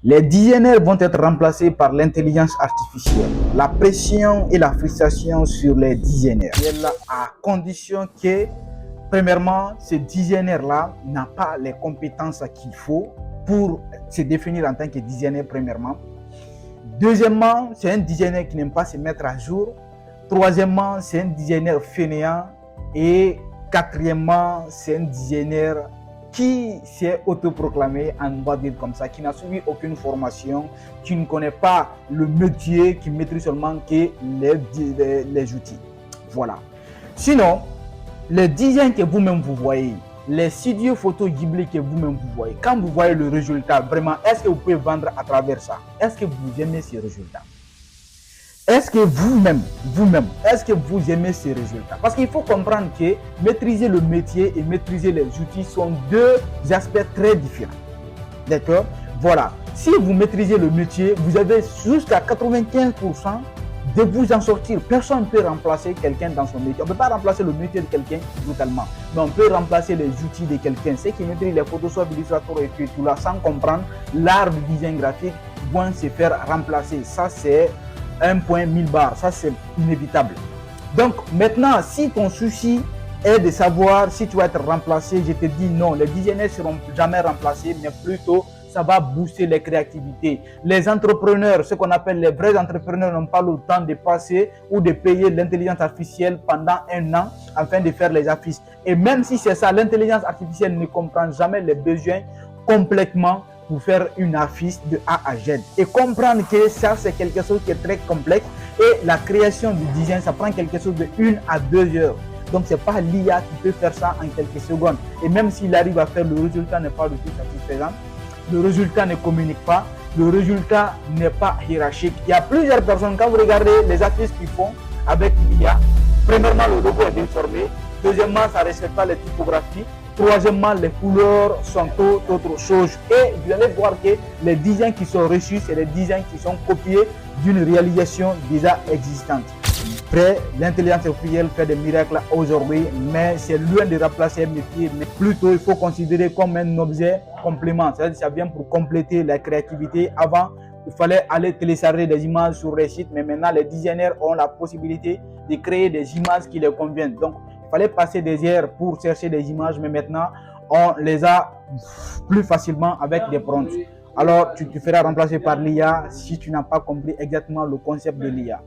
Les designers vont être remplacés par l'intelligence artificielle. La pression et la frustration sur les designers, à condition que, premièrement, ce designer-là n'a pas les compétences qu'il faut pour se définir en tant que designer, premièrement. Deuxièmement, c'est un designer qui n'aime pas se mettre à jour. Troisièmement, c'est un designer fainéant. Et quatrièmement, c'est un designer qui s'est autoproclamé, on va dire comme ça, qui n'a suivi aucune formation, qui ne connaît pas le métier, qui maîtrise seulement que les outils. Voilà. Sinon, les designs que vous-même vous voyez, les studios photos Ghibli que vous-même vous voyez, quand vous voyez le résultat, vraiment, est-ce que vous pouvez vendre à travers ça? Est-ce que vous aimez ces résultats? Est-ce que vous-même, est-ce que vous aimez ces résultats? Parce qu'il faut comprendre que maîtriser le métier et maîtriser les outils sont deux aspects très différents. D'accord? Voilà. Si vous maîtrisez le métier, vous avez jusqu'à 95% de vous en sortir. Personne ne peut remplacer quelqu'un dans son métier. On ne peut pas remplacer le métier de quelqu'un brutalement. Mais on peut remplacer les outils de quelqu'un. Ceux qui maîtrisent les Photoshop, Illustrator et tout là, sans comprendre l'art du design graphique, vont se faire remplacer. Ça, c'est un point 1000 barres, ça c'est inévitable. Donc maintenant, si ton souci est de savoir si tu vas être remplacé, je te dis non, les designers ne seront jamais remplacés, mais plutôt ça va booster les créativités. Les entrepreneurs, ce qu'on appelle les vrais entrepreneurs, n'ont pas le temps de passer ou de payer l'intelligence artificielle pendant un an afin de faire les affiches. Et même si c'est ça, l'intelligence artificielle ne comprend jamais les besoins complètement pour faire une affiche de A à Z et comprendre que ça c'est quelque chose qui est très complexe et la création du design ça prend quelque chose de 1 à 2 heures. Donc c'est pas l'IA qui peut faire ça en quelques secondes et même s'il arrive à faire, le résultat n'est pas du tout satisfaisant, le résultat ne communique pas, le résultat n'est pas hiérarchique. Il y a plusieurs personnes, quand vous regardez les affiches qu'ils font avec l'IA, premièrement le logo est déformé, deuxièmement ça ne respecte pas les typographies, troisièmement, les couleurs sont autre chose. Et vous allez voir que les designs qui sont reçus, c'est les designs qui sont copiés d'une réalisation déjà existante. Après, l'intelligence artificielle fait des miracles aujourd'hui, mais c'est loin de remplacer un métier. Mais plutôt, il faut considérer comme un objet complément. C'est-à-dire que ça vient pour compléter la créativité. Avant, il fallait aller télécharger des images sur les sites, mais maintenant, les designers ont la possibilité de créer des images qui les conviennent. Donc, il fallait passer des heures pour chercher des images, mais maintenant, on les a plus facilement avec des prompts. Alors, tu te feras remplacer par l'IA si tu n'as pas compris exactement le concept de l'IA.